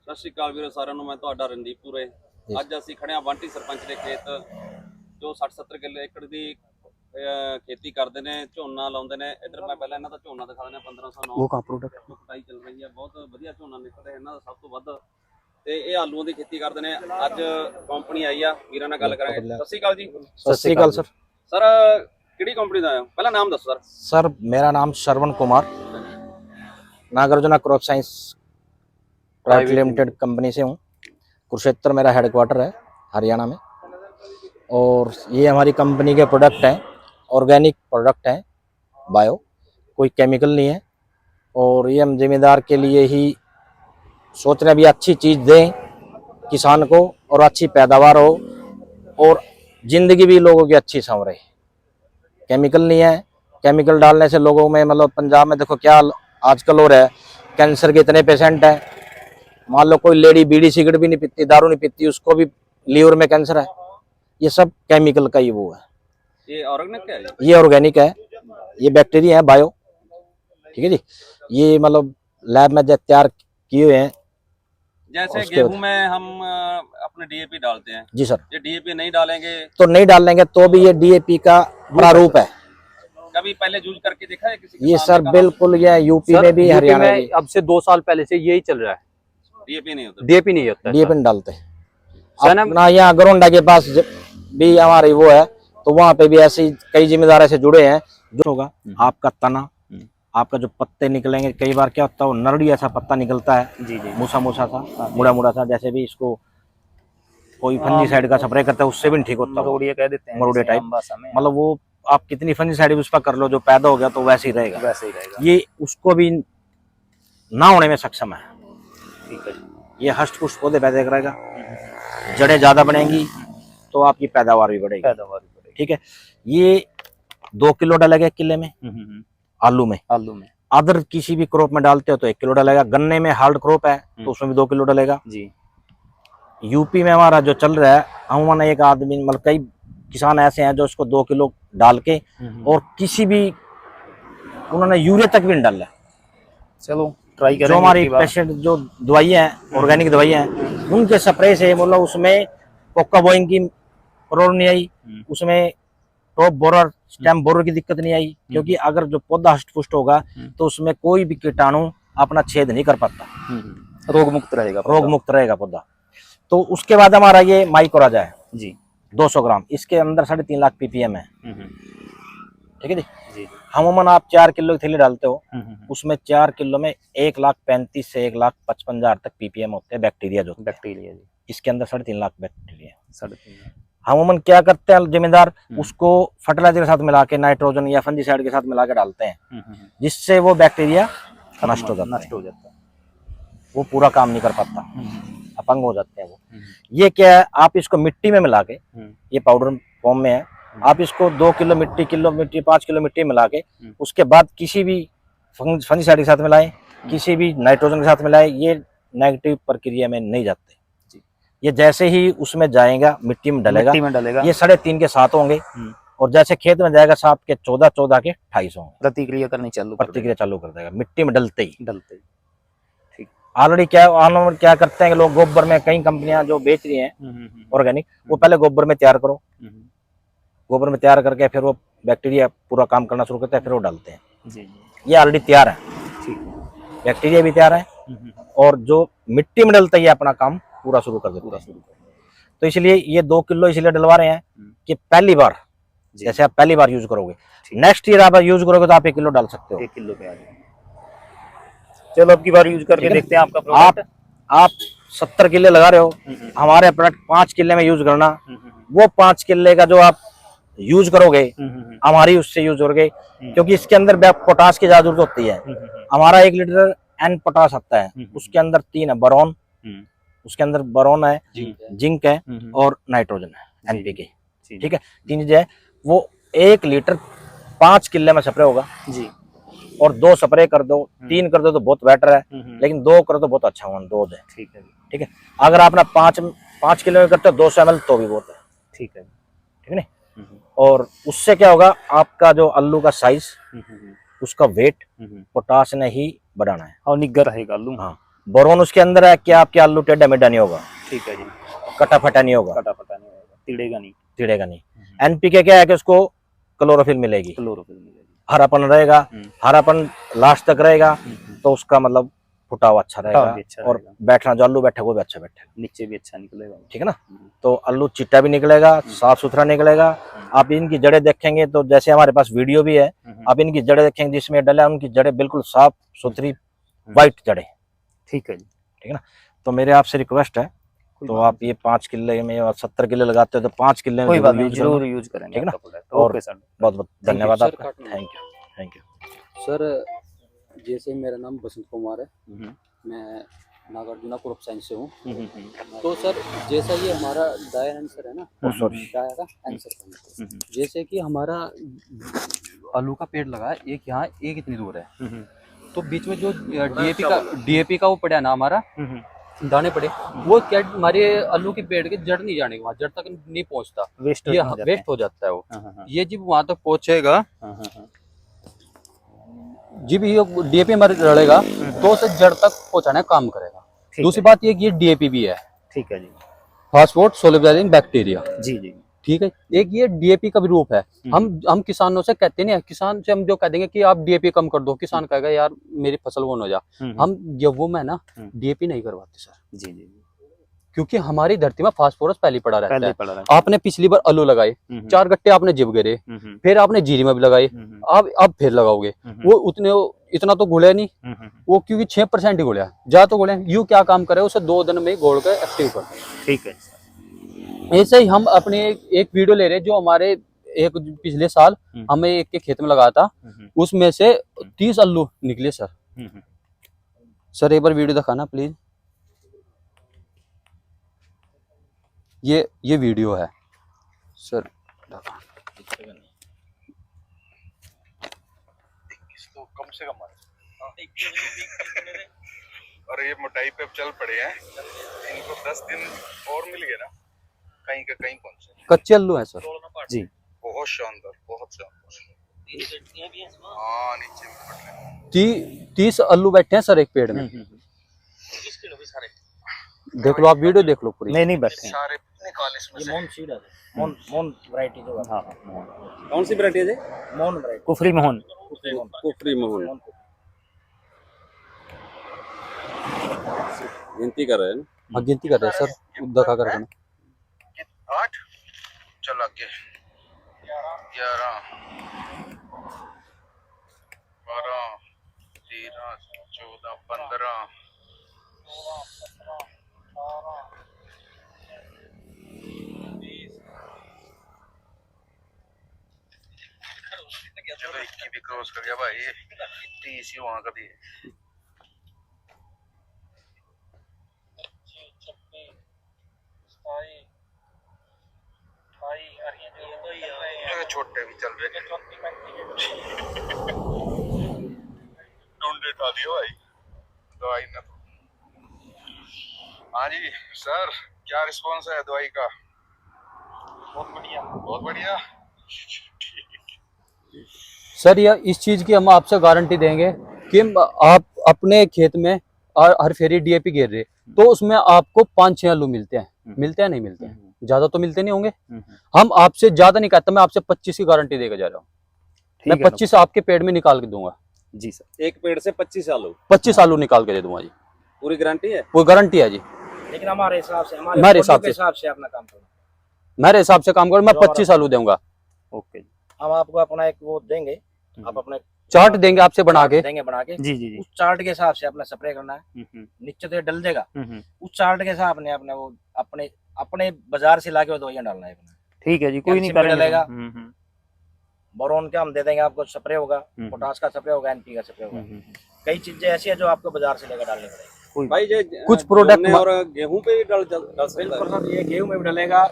ਸਤਿ ਸ਼੍ਰੀ ਅਕਾਲ ਵੀਰੋ ਸਾਰਿਆਂ ਨੂੰ। ਮੈਂ ਤੁਹਾਡਾ ਰਣਦੀਪ ਪੂਰੇ। ਅੱਜ ਅਸੀਂ ਖੜੇ ਹਾਂ ਵਾਂਟੀ ਸਰਪੰਚ ਦੇ ਖੇਤ ਜੋ 60-70 ਕਿੱਲੇ ਏਕੜ ਦੀ खेती करते हैं, झोना लाते हैं। इधर मैं पहले इन्हों का झोना दिखा देना 1509 वो का प्रोडक्ट कटाई चल रही है। बहुत वधिया झोना निकल रहा है इन्हों का सब तो वध। ते ये आलूओं की खेती करते हैं। अज कंपनी आई आ वीरां नाल गल करांगे। सत श्री अकाल जी। सत श्री अकाल सर। सर किहड़ी कंपनी दा आए हो? पहला नाम दसो सर। सर मेरा नाम Shravan Kumar, Nagarjuna crop science private limited company से हूँ। कुरुक्षेत्र मेरा हेडक्वार्टर है हरियाणा में। और ये हमारी कंपनी के प्रोडक्ट हैं, ऑर्गेनिक प्रोडक्ट हैं, बायो, कोई केमिकल नहीं है। और ये हम जिम्मेदार के लिए ही सोच रहे हैं भी अच्छी चीज़ दें किसान को और अच्छी पैदावार हो और ज़िंदगी भी लोगों की अच्छी संवरे। केमिकल नहीं है, केमिकल डालने से लोगों में मतलब पंजाब में देखो क्या आजकल हो रहा है, कैंसर के इतने पेशेंट हैं। मान लो कोई लेडी बीड़ी सिगरेट भी नहीं पीती, दारू नहीं पीती, उसको भी लीवर में कैंसर है। ये सब केमिकल का ही वो है। ये ऑर्गेनिक है? ये ऑर्गेनिक है, ये बैक्टीरिया है बायो, ठीक है जी। ये मतलब लैब में जो तैयार किए हुए हैं। जैसे गेहूं में हम अपने डीएपी डालते हैं जी सर, ये डीएपी नहीं डालेंगे तो नहीं डालेंगे तो भी ये डीएपी का प्रारूप है। कभी पहले यूज करके देखा है किसी? ये सर बिल्कुल, ये यूपी में भी हरियाणा में अब से 2 साल पहले से यही चल रहा है। डीएपी नहीं होता? डीएपी नहीं होता, डीएपी नहीं डालते। अपना यहाँ गरोंडा के पास भी हमारी वो है, तो वहाँ पे भी ऐसे कई जिम्मेदार ऐसे जुड़े हैं। जो होगा आपका तना, आपका जो पत्ते निकलेंगे, कई बार क्या होता है वो नरड़ी ऐसा पत्ता निकलता है, जी जी, मूसा मूसा सा, मुड़ा मुड़ा सा, जैसे भी इसको कोई फंजीसाइड का स्प्रे करता है उससे भी नहीं ठीक होता। मरोड़िया कह देते हैं, मरोड़िया टाइप, मतलब वो आप कितनी फंजीसाइड उस पर कर लो, जो पैदा हो गया तो वैसे ही रहेगा, वैसे ही रहेगा। ये उसको भी ना होने में सक्षम है। ठीक है, ये हष्ट पुष्ट पौधे पैदा करेगा, जड़ें ज्यादा बनेंगी तो आपकी पैदावार भी बढ़ेगी। ठीक है, ये 2 किलो डालेगा 1 किले में आलू में। अदर किसी भी क्रॉप में डालते हो तो 1 किलो डालेगा। गन्ने में हार्ड क्रॉप है तो उसमें भी 2 किलो डालेगा जी। यूपी में हमारा जो चल रहा है, अमूमन एक आदमी मतलब कई किसान ऐसे हैं जो इसको 2 किलो डाल के और किसी भी उन्होंने यूरिया तक भी नहीं डाला। चलो ट्राई करेंगे। जो हमारी पेशेंट जो दवाइयाँ हैं, ऑर्गेनिक दवाइयाँ हैं, उनके स्प्रे से मतलब उसमें कोका बोइंग की प्रॉब्लम नहीं आई, उसमें टॉप बोरर स्टेम बोरर की दिक्कत नहीं आई, क्योंकि अगर जो पौधा हष्ट पुष्ट होगा तो उसमें कोई भी कीटाणु अपना छेद नहीं कर पाता, रोग मुक्त रहेगा पौधा। तो उसके बाद हमारा ये माइक्रोराजा है जी, 200 ग्राम, इसके अंदर 3.5 लाख पीपीएम है। ठीक है जी। अमूमन आप 4 किलो की थैली डालते हो, उसमें 4 किलो में 1,35,000 से 1,55,000 तक पीपीएम होते हैं बैक्टीरिया जो बैक्टीरिया जी। इसके अंदर 3.5 लाख बैक्टीरिया। 3.5 अमूमन क्या करते हैं जिम्मेदार, उसको फर्टिलाइजर के साथ मिला के, नाइट्रोजन या फंजीसाइड के साथ मिला के डालते हैं, जिससे वो बैक्टीरिया नष्ट हो जाता है, वो पूरा काम नहीं कर पाता, अपंग हो जाते हैं वो। ये क्या है, आप इसको मिट्टी में मिला के, ये पाउडर फॉर्म में है, आप इसको 2 किलो मिट्टी 5 किलो मिट्टी मिला के उसके बाद किसी भी फंजीसाइड के साथ मिलाएं, किसी भी नाइट्रोजन के साथ मिलाएं, ये नेगेटिव प्रक्रिया में नहीं जाते। ये जैसे ही उसमें जाएगा मिट्टी में डलेगा, ये 3.5 के 7 होंगे, और जैसे खेत में जाएगा 7 के 14 के 28 होंगे। प्रतिक्रिया चालू कर देगा मिट्टी में डलते ही। ठीक। ऑलरेडी क्या करते हैं कि लोग गोबर में, कई कंपनियां जो बेच रही हैं ऑर्गेनिक, वो पहले गोबर में तैयार करो, गोबर में तैयार करके फिर वो बैक्टीरिया पूरा काम करना शुरू करते हैं, फिर वो डालते हैं जी। ये ऑलरेडी तैयार है, बैक्टीरिया भी तैयार है, और जो मिट्टी में डलता ही अपना काम पूरा शुरू कर देते हैं। तो इसलिए ये 2 किलो इसलिए डलवा रहे हैं कि पहली बार, जैसे आप पहली बार यूज करोगे, नेक्स्ट ईयर आप यूज करोगे तो आप 1 किलो डाल सकते हो। 1 किलो पे आ जाए। चलो अब की बार यूज करके देखते हैं आपका प्रोडक्ट। आप 70 किले लगा रहे हो, हमारे प्रोडक्ट 5 किले में यूज करना, वो 5 किले का जो आप यूज करोगे हमारी उससे यूज करोगे, क्योंकि इसके अंदर पोटास की ज्यादा जरूरत होती है। हमारा 1 लीटर एन पोटास आता है, उसके अंदर 3 है बोरॉन, उसके अंदर बोरॉन है, जिंक है और नाइट्रोजन है, एनपीके। ठीक है, 3 चीजें है। वो 1 लीटर 5 किले में स्प्रे होगा जी, और 2 स्प्रे कर दो, 3 कर दो तो बहुत बेटर है, लेकिन 2 कर दो बहुत अच्छा होगा, 2 है। ठीक है, अगर आपने 5 किलो में करते हो 200 ml तो भी बहुत है। ठीक है ना। और उससे क्या होगा, आपका जो आलू का साइज, उसका वेट पोटास ने ही बढ़ाना है, और निग्गर रहेगा आलू। हाँ, बोरोन उसके अंदर है कि आपके आलू टेढ़ा मेढ़ा नहीं होगा, ठीक है जी, कटा फटा नहीं होगा, कटा फटा नहीं होगा, तिड़ेगा नहीं, चिड़ेगा नहीं। एनपीके क्या है कि उसको क्लोरोफिल मिलेगी, क्लोरोफिल मिलेगी। हरापन रहेगा, हरापन लास्ट तक रहेगा, तो उसका मतलब फुटाव अच्छा फुटाव रहेगा भी अच्छा और रहेगा। बैठना जो आलू बैठे वो भी अच्छा बैठेगा, नीचे भी अच्छा निकलेगा। ठीक है ना। तो आलू चिट्टा भी निकलेगा, साफ सुथरा निकलेगा। आप इनकी जड़ें देखेंगे तो जैसे हमारे पास वीडियो भी है, आप इनकी जड़ें देखेंगे जिसमें डला है, उनकी जड़ें बिल्कुल साफ सुथरी व्हाइट जड़ें, ठीक है जी, ठीक है ना। तो मेरे आपसे रिक्वेस्ट है, तो आप ये 5 किले में और 70 किले लगाते हो तो 5 किले में कोई बात नहीं, यूज जरूर यूज करेंगे, ठीक है ना। आपका प्रोडक्ट। और ओके सर, बहुत बहुत धन्यवाद सर, आपका, काटना। Thank you. सर जैसे मेरा नाम बसंत कुमार है, मैं नागार्जुना क्रॉप साइंस से हूँ। तो सर जैसा ये हमारा डायर आंसर है ना, डायर का आंसर, जैसे कि हमारा आलू का पेड़ लगा है एक यहाँ एक इतनी दूर है, तो बीच में जो डीएपी का वो पड़ा ना हमारा दाने पड़े, वो क्या हमारे आलू के पेड़ के जड़ नहीं जाने के, वहाँ जड़ तक नहीं पहुँचता, वेस्ट ये वेस्ट हो जाता है वो। ये जब वहाँ तक पहुँचेगा, जब ये डीएपी हमारे रड़ेगा तो उसे जड़ तक पहुँचाने का काम करेगा। दूसरी बात ये डीएपी भी है, ठीक है जी, फास्फोरेट सोल्युबलाइजिंग बैक्टीरिया, जी जी, ठीक है। एक ये डीएपी का भी रूप है। हम किसानों से कहते नहीं है, किसान से हम जो कह देंगे कि आप डीएपी कम कर दो, किसान कहेगा यार मेरी फसल वो न हो जा। हम गेहूं में ना डीएपी नहीं करवाते सर, जी जी, क्योंकि हमारी धरती में फास्फोरस पहले पड़ा रहता पहले है। पड़ा रहता आपने पिछली बार आलू लगाए, 4 गट्टे आपने जिब गिरे, फिर आपने जीरी में भी लगाए, अब फिर लगाओगे, वो इतना तो घुले नहीं, वो क्योंकि 6% ही घुले, जा तो घुले, यूं क्या काम करे उसे 2 दिन में ही घोल कर एक्टिव कर। ठीक है। ऐसे ही हम अपने एक वीडियो ले रहे जो हमारे एक पिछले साल हमें एक के खेत में लगाया था, उसमें से 30 आलू निकले सर। सर एक बार वीडियो दिखाना प्लीज, ये वीडियो है सर। तो कम से कम और ये मोटाई पे चल पड़े हैं, इनको 10 दिन और मिल गए ना, कहीं का कहीं पहुंचे। कच्चे आलू है सर जी, बहुत शानदार, बहुत शानदार। हाँ, नीचे भी पड़ रहे हैं। 30 आलू बैठे हैं सर एक पेड़ में। देख लो, आप वीडियो देख लो पूरी। नहीं बैठे हैं सारे निकाल इसमें से। मोन सीड है, मोन वैरायटी जो है, हाँ, कौन सी वैरायटी है जी? मोन वैरायटी, कुफरी मोहन, कुफरी मोहन। गिनती कर रहे हैं ना? हाँ गिनती कर रहे हैं सर, दिखा कर रहे हैं। 8 चल आगे, 11 12 13 14 15 चलो 21 भी क्रॉस कर गया भाई, 30 ही वहां का दिए। छोटे भी चल रहे हैं, ढूंढे उठा दियो भाई दवाई ना। हाँ जी सर, क्या रिस्पॉन्स है दवाई का? बहुत बढ़िया, बहुत बढ़िया। सर ये इस चीज की हम आपसे गारंटी देंगे कि आप अपने खेत में हर फेरी डीएपी गिर रहे तो उसमें आपको 5-6 आलू मिलते हैं, नहीं मिलते हैं, ज्यादा तो मिलते नहीं होंगे। हम आपसे ज्यादा नहीं कहता, मैं आपसे 25 की गारंटी देकर जा रहा हूँ। मैं 25 आपके पेड़ में निकाल के दूंगा जी सर। एक पेड़ से 25 आलू, 25 आलू निकाल के दे दूंगा जी, पूरी गारंटी है। कोई गारंटी है जी। लेकिन हमारे हिसाब से, हमारे हिसाब से अपना काम करो, मेरे हिसाब से काम करो, मैं 25 आलू दूंगा। ओके, हम आपको अपना एक वो देंगे, आप अपने चार्ट देंगे आपसे बना के, जी जी जी, उस चार्ट के हिसाब से अपना स्प्रे करना है। नीचे तो ये डल देगा, उस चार्ट के हिसाब ने अपने वो अपने बाजार से लाके वो दवाइयां डालना है अपना। ठीक है जी, कोई नहीं कैल्शियम करेगा। डलेगा, बोरोन का हम दे देंगे आपको, स्प्रे होगा, पोटास का स्प्रे होगा, एनपी का स्प्रे होगा। कई चीजें ऐसी है जो आपको बाजार से लेकर डालनी पड़ेगी। भाई ये कुछ प्रोडक्ट और गेहूं पे भी डल सकता है। ये गेहूं में भी डलेगा,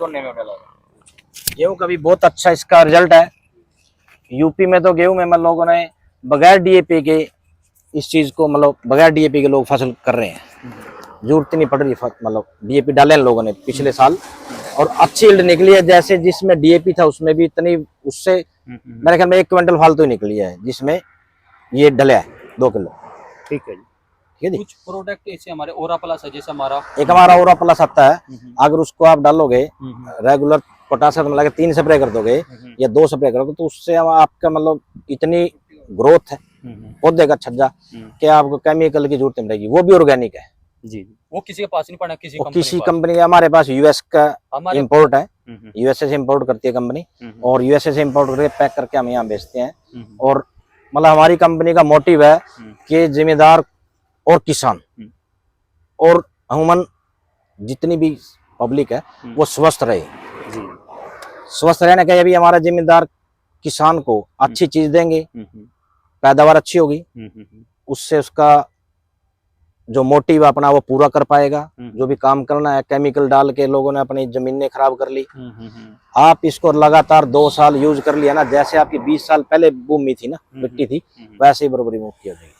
गन्ने में भी डलेगा। गेहूं का भी बहुत अच्छा इसका रिजल्ट है। यूपी में तो गेहूं में मतलब लोगों ने बगैर डीएपी के इस चीज को, मतलब बगैर डीएपी के लोग फसल कर रहे हैं, जरूरत नहीं पड़ रही, मतलब डीएपी डाले हैं लोगों ने पिछले साल और अच्छी यील्ड निकली है। जैसे जिसमें डीएपी था उसमें भी इतनी, उससे मेरे ख्याल में 1 क्विंटल फालतू निकली है जिसमें ये डले है 2 किलो। ठीक है जी, ठीक है जी। कुछ प्रोडक्ट ऐसे हमारे ओरा प्लस है, जैसे हमारा एक हमारा ओरा प्लस आता है, अगर उसको आप डालोगे रेगुलर पोटासियम मिला के 3 स्प्रे कर दोगे या 2 स्प्रे करोगे तो उससे आपका मतलब इतनी ग्रोथ है पौधे का छज्जा कि आपको केमिकल की जरूरत नहीं रहेगी, वो भी ऑर्गेनिक है जी, वो किसी के पास नहीं पड़ा, किसी वो कंपनी किसी के पास। कंपनी का। हमारे पास यूएस का हमारे इंपोर्ट है, यूएसए से इंपोर्ट करती है कंपनी और यूएसए से इंपोर्ट करके पैक करके हम यहाँ बेचते हैं। और मतलब हमारी कंपनी का मोटिव है कि जिम्मेदार और किसान और अमूमन जितनी भी पब्लिक है वो स्वस्थ रहे। स्वस्थ रहने का ये भी हमारा जिम्मेदार, किसान को अच्छी चीज देंगे, पैदावार अच्छी होगी, उससे उसका जो मोटिव अपना वो पूरा कर पाएगा। जो भी काम करना है, केमिकल डाल के लोगों ने अपनी जमीनें खराब कर ली, आप इसको लगातार 2 साल यूज कर लिया ना, जैसे आपकी 20 साल पहले भूमि थी ना, मिट्टी थी, वैसे ही बराबरी मुक्ति हो जाएगी।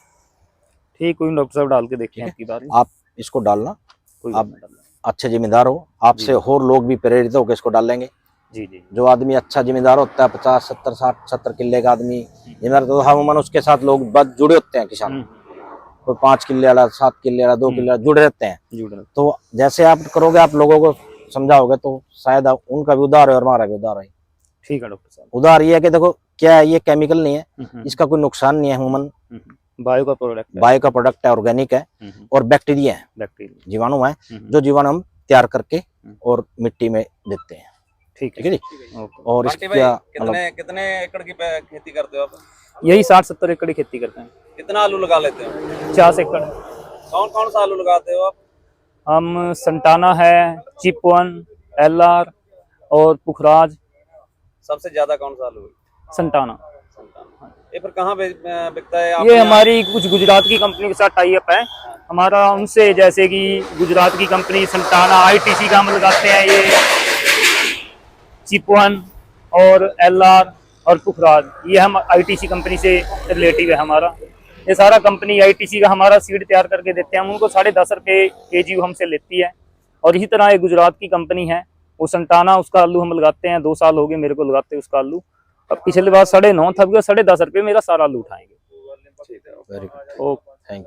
ठीक, कोई डॉक्टर साहब डाल के देखते हैं आपकी बात। आप इसको डालना, आप अच्छे जिम्मेदार हो, आपसे और लोग भी प्रेरित होकर इसको डालेंगे। जी जी। जो आदमी अच्छा जिम्मेदार होता है, 50, 70, 60, 70 किले का आदमी जिम्मेदार, तो हम उसके साथ लोग बस जुड़े होते हैं। किसान कोई 5 किले वाला, 7 किले वाला, 2 किले वाला जुड़े रहते हैं। तो जैसे आप करोगे, आप लोगों को समझाओगे तो शायद उनका भी उधार है और हमारा भी उधार है। ठीक है डॉक्टर साहब। उधार ये है कि देखो क्या है, ये केमिकल नहीं है, इसका कोई नुकसान नहीं है, अमूमन बायो का प्रोडक्ट है, बायो का प्रोडक्ट है, ऑर्गेनिक है और बैक्टीरिया है, बैक्टीरिया जीवाणु है, जो जीवाणु हम तैयार करके और मिट्टी में देते हैं। ठीक है जी। ओके। और बंटी इसका भाई कितने एकड़ की खेती करते हो आप? यही 60-70 एकड़ की खेती करते हैं। कितना आलू लगा लेते हो? 50 एकड़। कौन कौन सा आलू लगाते हो आप? हम संटाना है, चिप-1, LR और पुखराज। सबसे ज्यादा कौन सा आलू है? संटाना। ये फिर कहाँ बिकता है? ये हमारी कुछ गुजरात की कंपनी के साथ टाई अप है हमारा उनसे, जैसे कि गुजरात की कंपनी संटाना, ITC का हम लगाते हैं, ये चिप-1 और LR और पुखराज, ये हम ITC कंपनी से रिलेटिव है हमारा। ये सारा कंपनी ITC का हमारा सीड तैयार करके देते हैं, हम उनको 10.5 रुपये kg हमसे लेती है। और इसी तरह एक गुजरात की कंपनी है, वो संटाना, उसका आलू हम लगाते हैं, 2 साल हो गए मेरे को लगाते हैं उसका आलू। अब पिछले बार 9.5 था, 10.5 रुपये मेरा सारा आलू उठाएंगे। Very good, okay. Thank you.